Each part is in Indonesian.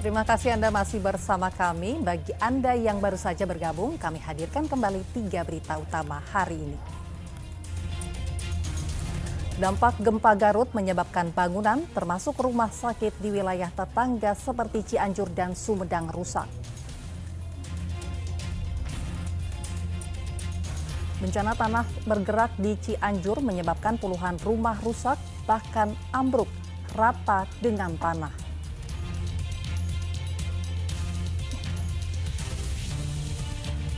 Terima kasih Anda masih bersama kami. Bagi Anda yang baru saja bergabung, kami hadirkan kembali 3 berita utama hari ini. Dampak gempa Garut menyebabkan bangunan termasuk rumah sakit di wilayah tetangga seperti Cianjur dan Sumedang rusak. Bencana tanah bergerak di Cianjur menyebabkan puluhan rumah rusak, bahkan ambruk rata dengan tanah.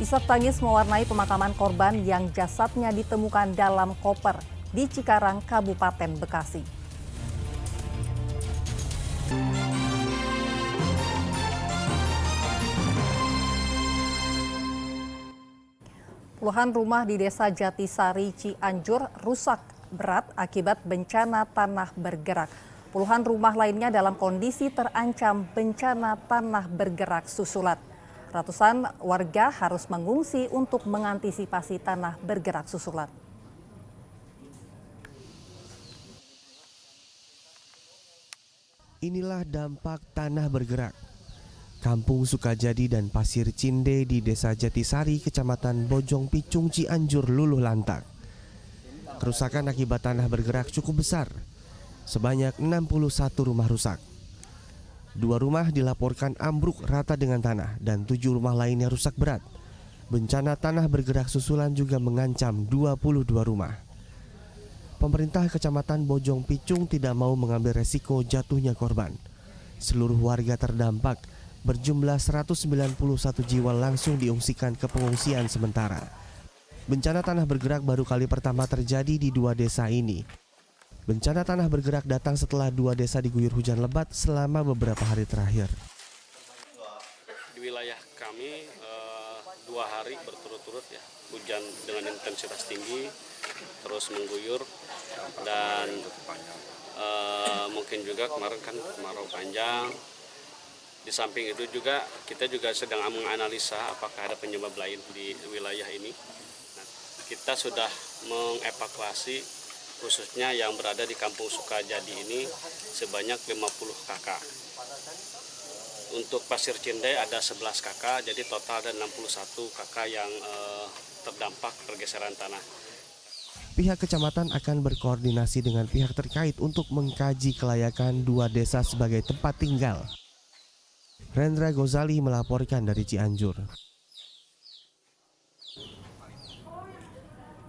Isak tangis mewarnai pemakaman korban yang jasadnya ditemukan dalam koper di Cikarang, Kabupaten Bekasi. Puluhan rumah di Desa Jatisari, Cianjur rusak berat akibat bencana tanah bergerak. Puluhan rumah lainnya dalam kondisi terancam bencana tanah bergerak susulan. Ratusan warga harus mengungsi untuk mengantisipasi tanah bergerak susulan. Inilah dampak tanah bergerak. Kampung Sukajadi dan Pasir Cinde di Desa Jatisari, Kecamatan Bojong Picung, Cianjur luluh lantak. Kerusakan akibat tanah bergerak cukup besar. Sebanyak 61 rumah rusak. 2 rumah dilaporkan ambruk rata dengan tanah dan 7 rumah lainnya rusak berat. Bencana tanah bergerak susulan juga mengancam 22 rumah. Pemerintah Kecamatan Bojong Picung tidak mau mengambil resiko jatuhnya korban. Seluruh warga terdampak berjumlah 191 jiwa langsung diungsikan ke pengungsian sementara. Bencana tanah bergerak baru kali pertama terjadi di 2 desa ini. Bencana tanah bergerak datang setelah 2 desa diguyur hujan lebat selama beberapa hari terakhir. Di wilayah kami 2 hari berturut-turut ya, hujan dengan intensitas tinggi terus mengguyur dan mungkin juga kemarin kan kemarau panjang. Di samping itu juga kita juga sedang menganalisa apakah ada penyebab lain di wilayah ini. Nah, kita sudah mengevakuasi khususnya yang berada di Kampung Sukajadi ini sebanyak 50 kakak. Untuk Pasir Cinde ada 11 kakak, jadi total ada 61 kakak yang terdampak pergeseran tanah. Pihak kecamatan akan berkoordinasi dengan pihak terkait untuk mengkaji kelayakan 2 desa sebagai tempat tinggal. Rendra Gozali melaporkan dari Cianjur.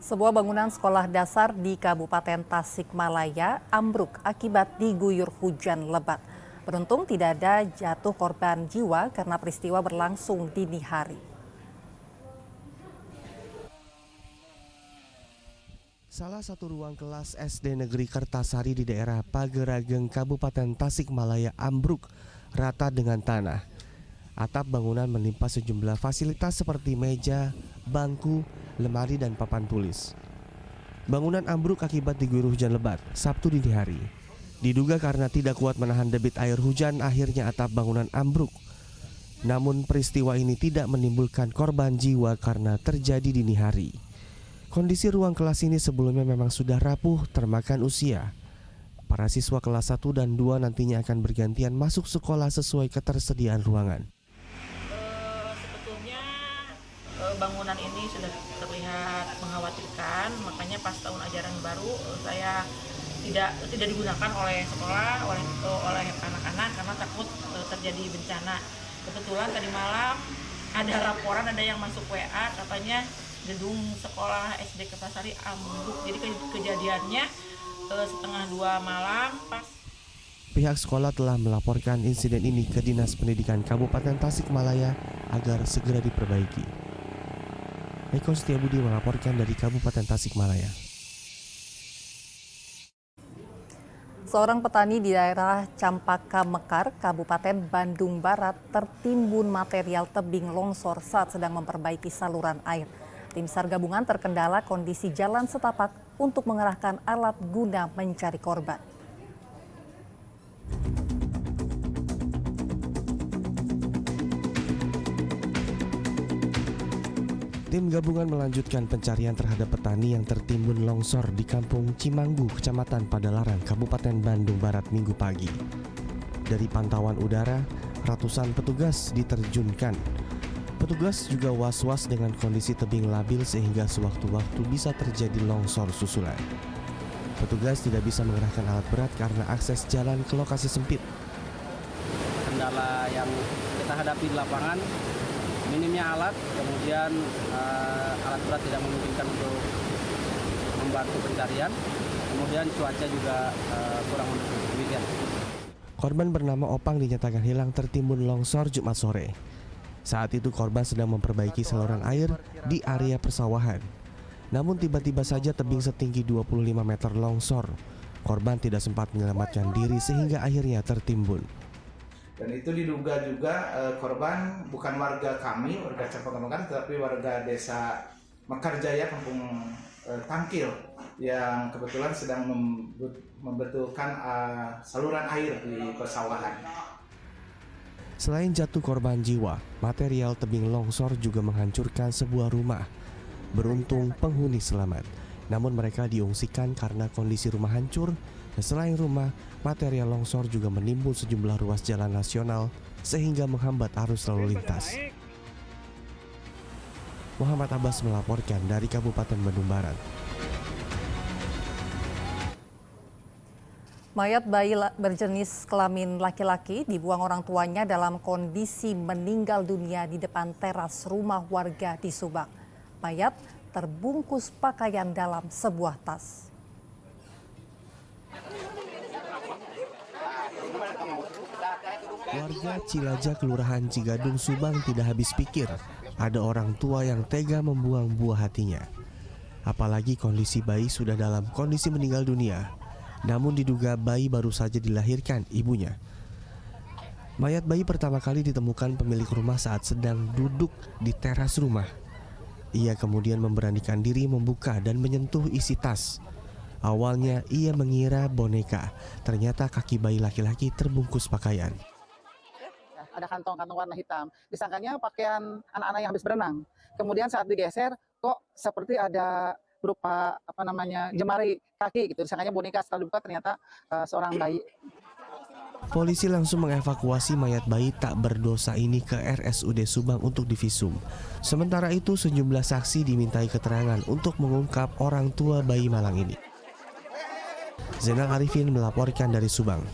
Sebuah bangunan sekolah dasar di Kabupaten Tasikmalaya ambruk akibat diguyur hujan lebat. Beruntung tidak ada jatuh korban jiwa karena peristiwa berlangsung dini hari. Salah satu ruang kelas SD Negeri Kertasari di daerah Pagerageng, Kabupaten Tasikmalaya ambruk rata dengan tanah. Atap bangunan menimpa sejumlah fasilitas seperti meja, bangku, lemari, dan papan tulis. Bangunan ambruk akibat diguyur hujan lebat Sabtu dini hari. Diduga karena tidak kuat menahan debit air hujan, akhirnya atap bangunan ambruk. Namun peristiwa ini tidak menimbulkan korban jiwa karena terjadi dini hari. Kondisi ruang kelas ini sebelumnya memang sudah rapuh termakan usia. Para siswa kelas 1 dan 2 nantinya akan bergantian masuk sekolah sesuai ketersediaan ruangan. Bangunan ini sudah terlihat mengkhawatirkan, makanya pas tahun ajaran baru saya tidak digunakan oleh sekolah, oleh anak-anak karena takut terjadi bencana. Kebetulan tadi malam ada laporan, ada yang masuk WA katanya gedung sekolah SD Kertasari ambruk. Jadi kejadiannya setengah 2 malam pas. Pihak sekolah telah melaporkan insiden ini ke Dinas Pendidikan Kabupaten Tasikmalaya agar segera diperbaiki. Eko Setiabudi melaporkan dari Kabupaten Tasikmalaya. Seorang petani di daerah Campaka Mekar, Kabupaten Bandung Barat tertimbun material tebing longsor saat sedang memperbaiki saluran air. Tim SAR gabungan terkendala kondisi jalan setapak untuk mengerahkan alat guna mencari korban. Tim gabungan melanjutkan pencarian terhadap petani yang tertimbun longsor di Kampung Cimanggu, Kecamatan Padalarang, Kabupaten Bandung Barat Minggu pagi. Dari pantauan udara, ratusan petugas diterjunkan. Petugas juga was-was dengan kondisi tebing labil sehingga sewaktu-waktu bisa terjadi longsor susulan. Petugas tidak bisa mengerahkan alat berat karena akses jalan ke lokasi sempit. Kendala yang kita hadapi di lapangan, minimnya alat, kemudian alat berat tidak memungkinkan untuk membantu pencarian, kemudian cuaca juga kurang mendukung. Demikian. Korban bernama Opang dinyatakan hilang tertimbun longsor Jumat sore. Saat itu korban sedang memperbaiki saluran air di area persawahan. Namun tiba-tiba saja tebing setinggi 25 meter longsor. Korban tidak sempat menyelamatkan diri sehingga akhirnya tertimbun. Dan itu diduga juga korban bukan warga kami, warga Campang Mekar, tetapi warga desa Mekarjaya, Kampung Tangkil, yang kebetulan sedang membetulkan saluran air di persawahan. Selain jatuh korban jiwa, material tebing longsor juga menghancurkan sebuah rumah. Beruntung penghuni selamat, namun mereka diungsikan karena kondisi rumah hancur. Dan selain rumah, material longsor juga menimbun sejumlah ruas jalan nasional sehingga menghambat arus lalu lintas. Muhammad Abbas melaporkan dari Kabupaten Bandung Barat. Mayat bayi berjenis kelamin laki-laki dibuang orang tuanya dalam kondisi meninggal dunia di depan teras rumah warga di Subang. Mayat terbungkus pakaian dalam sebuah tas. Warga Cilaja, Kelurahan Cigadung, Subang tidak habis pikir ada orang tua yang tega membuang buah hatinya. Apalagi kondisi bayi sudah dalam kondisi meninggal dunia. Namun diduga bayi baru saja dilahirkan ibunya. Mayat bayi pertama kali ditemukan pemilik rumah saat sedang duduk di teras rumah. Ia kemudian memberanikan diri membuka dan menyentuh isi tas. Awalnya ia mengira boneka, ternyata kaki bayi laki-laki terbungkus pakaian. Ada kantong-kantong warna hitam. Disangkanya pakaian anak-anak yang habis berenang. Kemudian saat digeser, kok seperti ada berupa jemari kaki gitu. Disangkanya boneka, setelah dibuka ternyata seorang bayi. Polisi langsung mengevakuasi mayat bayi tak berdosa ini ke RSUD Subang untuk divisum. Sementara itu sejumlah saksi dimintai keterangan untuk mengungkap orang tua bayi malang ini. Zainal Arifin melaporkan dari Subang.